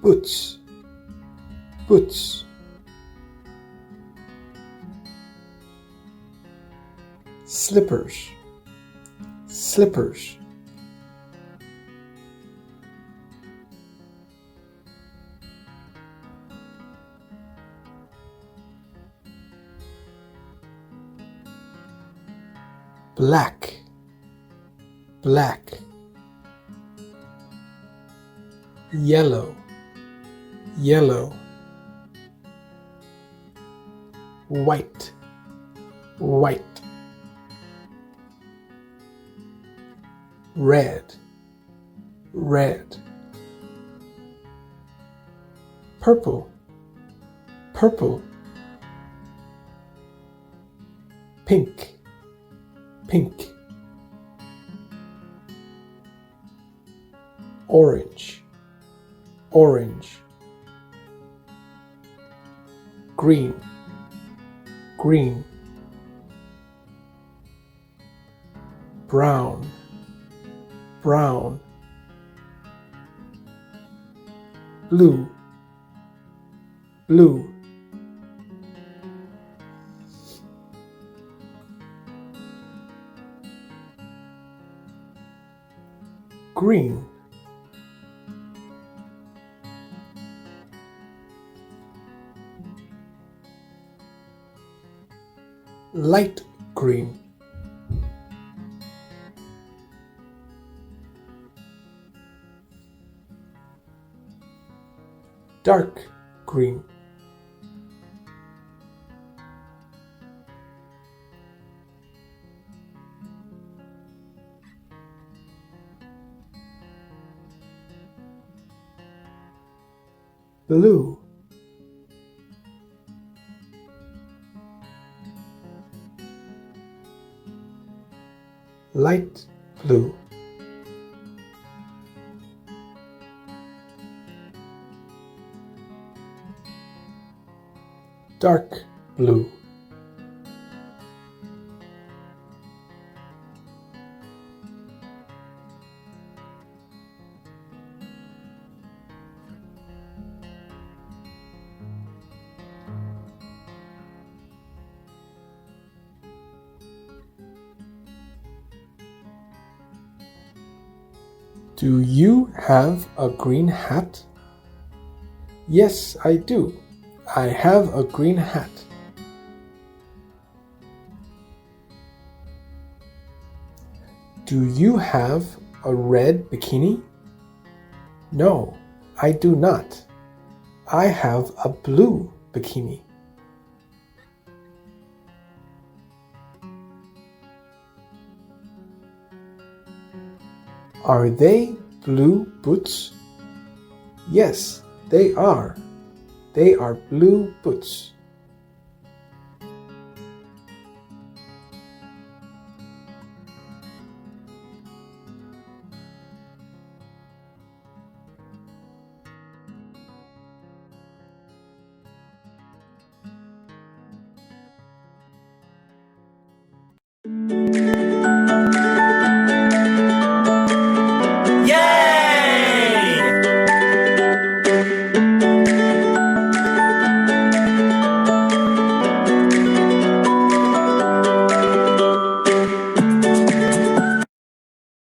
boots, boots. Slippers, slippers. Black, black. Yellow, yellow. White, white. Red, red. Purple, purple. Pink, pink. Orange, orange. Green, green. Brown, brown. Blue, blue. Green, light green. Dark green. Blue, light blue. Dark blue. Do you have a green hat? Yes, I do. I have a green hat. Do you have a red bikini? No, I do not. I have a blue bikini. Are they blue boots? Yes, they are. They are blue boots.